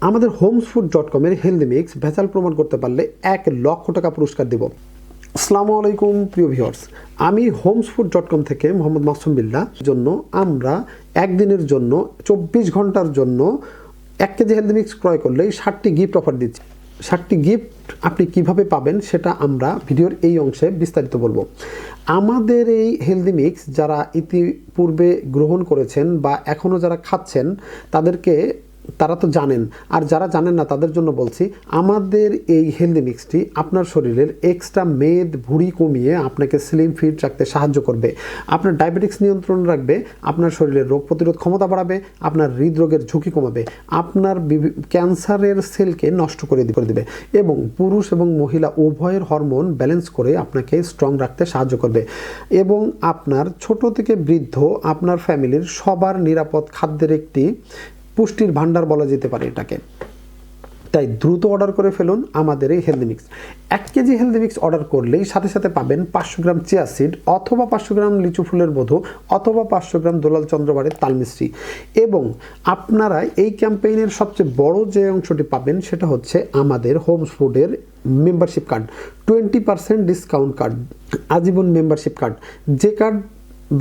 আমাদের homesfood.com-এর healthy mix ভেজাল প্রমাণ করতে পারলে 1,00,000 টাকা পুরস্কার দেব। আসসালামু আলাইকুম প্রিয় ভিউয়ার্স, আমি homesfood.com থেকে মোহাম্মদ মাসুম বিল্লাহ জন্য আমরা একদিনের জন্য 24 ঘন্টার জন্য 1 কেজি হেলদি মিক্স ক্রয় করলেই 60টি গিফট অফার দিচ্ছি। 60টি গিফট আপনি কিভাবে পাবেন সেটা আমরা ভিডিওর এই অংশে বিস্তারিত বলবো। আমাদের এই হেলদি মিক্স যারা ইতিপূর্বে গ্রহণ করেছেন বা এখনও যারা খাচ্ছেন তারা তো জানেন, আর যারা জানেন না তাদের জন্য বলছি, আমাদের এই হেলদি মিক্সটি আপনার শরীরের এক্সট্রা মেদ ভুঁড়ি কমিয়ে আপনাকে স্লিম ফিট রাখতে সাহায্য করবে, আপনার ডায়াবেটিক্স নিয়ন্ত্রণ রাখবে, আপনার শরীরের রোগ প্রতিরোধ ক্ষমতা বাড়াবে, আপনার হৃদরোগের ঝুঁকি কমাবে, আপনার ক্যান্সারের সেলকে নষ্ট করে দেবে এবং পুরুষ এবং মহিলা উভয়ের হরমোন ব্যালেন্স করে আপনাকে স্ট্রং রাখতে সাহায্য করবে এবং আপনার ছোট থেকে বৃদ্ধ আপনার ফ্যামিলির সবার নিরাপদ খাদ্যের একটি পুষ্টির ভান্ডার বলা যেতে পারে এটাকে। তাই দ্রুত অর্ডার করে ফেলুন আমাদের এই healthy mix. 1 KG healthy mix order করলেই সাথে সাথে পাবেন 500 গ্রাম চিয়া সিড অথবা 500 গ্রাম লিচু ফুলের মধু অথবা 500 গ্রাম দোলাল চন্দ্রবাড়ির তাল মিষ্টি। এবং আপনারা এই ক্যাম্পেইনের সবচেয়ে বড় যে অংশটি পাবেন সেটা হচ্ছে আমাদের হোমস ফুডের মেম্বারশিপ কার্ড, 20% ডিসকাউন্ট কার্ড, আজীবন মেম্বারশিপ কার্ড, যে কার্ড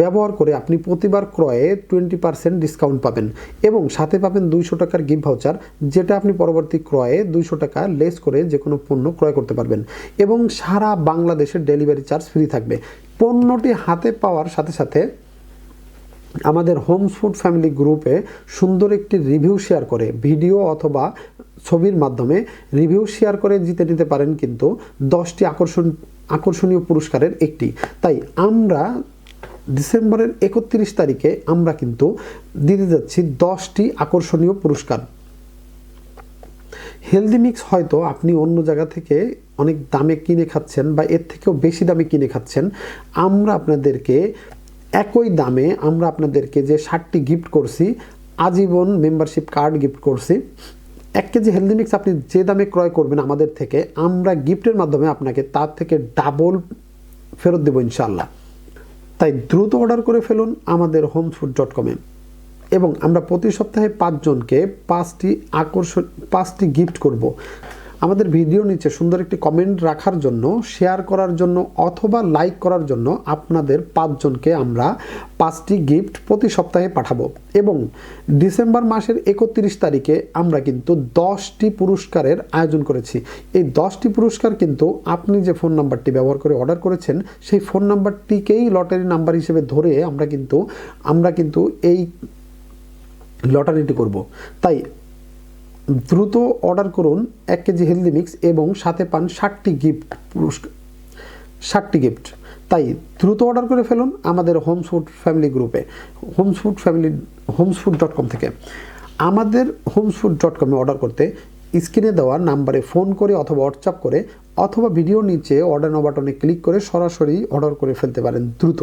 ব্যবহার করে আপনি প্রতিবার ক্রয়ে 20% ডিসকাউন্ট পাবেন এবং সাথে পাবেন 200 টাকার গিফট ভাউচার, যেটা আপনি পরবর্তী ক্রয়ে 200 টাকা লেস করে যে কোনো পণ্য ক্রয় করতে পারবেন এবং সারা বাংলাদেশের ডেলিভারি চার্জ ফ্রি থাকবে। পণ্যটি হাতে পাওয়ার সাথে সাথে আমাদের হোমস ফুড ফ্যামিলি গ্রুপে সুন্দর একটি রিভিউ শেয়ার করে, ভিডিও অথবা ছবির মাধ্যমে রিভিউ শেয়ার করে জিতে নিতে পারেন কিন্তু 10টি আকর্ষণীয় পুরস্কারের একটি। তাই আমরা ডিসেম্বরের 31 তারিখে আমরা কিন্তু দিতে যাচ্ছি 10টি আকর্ষণীয় পুরস্কার। হেলদি মিক্স হয়তো আপনি অন্য জায়গা থেকে অনেক দামে কিনে খাচ্ছেন বা এর থেকেও বেশি দামে কিনে খাচ্ছেন, আমরা আপনাদেরকে একই দামে আমরা আপনাদেরকে যে 60টি গিফট করছি, আজীবন মেম্বারশিপ কার্ড গিফট করছি। 1 কেজি হেলদি মিক্স আপনি যে দামে ক্রয় করবেন আমাদের থেকে, আমরা গিফটের মাধ্যমে আপনাকে তার থেকে ডাবল ফেরত দেবো ইনশাআল্লাহ। তাই দ্রুত অর্ডার করে ফেলুন আমাদের homesfood.com-এ এবং আমরা প্রতি সপ্তাহে 5 জনকে 5টি গিফট করব। আমাদের ভিডিওর নিচে সুন্দর একটি কমেন্ট রাখার জন্য, শেয়ার করার জন্য অথবা লাইক করার জন্য আপনাদের 5 জনকে আমরা 5টি গিফট প্রতি সপ্তাহে পাঠাবো এবং ডিসেম্বর মাসের 31 তারিখে আমরা কিন্তু 10টি পুরস্কারের আয়োজন করেছি। এই 10টি পুরস্কার কিন্তু আপনি যে ফোন নাম্বারটি ব্যবহার করে অর্ডার করেছেন সেই ফোন নাম্বারটিকেই লটারি নাম্বার হিসেবে ধরে আমরা কিন্তু এই লটারিটি করব। তাই দ্রুত অর্ডার করুন 1 কেজি হেলদি মিক্স এবং সাথে পান 60টি গিফট পুরস্কার, 60টি গিফট। তাই দ্রুত অর্ডার করে ফেলুন আমাদের হোমস ফুড ফ্যামিলি গ্রুপে, homesfood.com থেকে। আমাদের homesfood.com-এ অর্ডার করতে স্ক্রিনে দেওয়া নাম্বারে ফোন করে অথবা হোয়াটসঅ্যাপ করে অথবা ভিডিওর নিচে অর্ডার নাও বাটনে ক্লিক করে সরাসরি অর্ডার করে ফেলতে পারেন দ্রুত।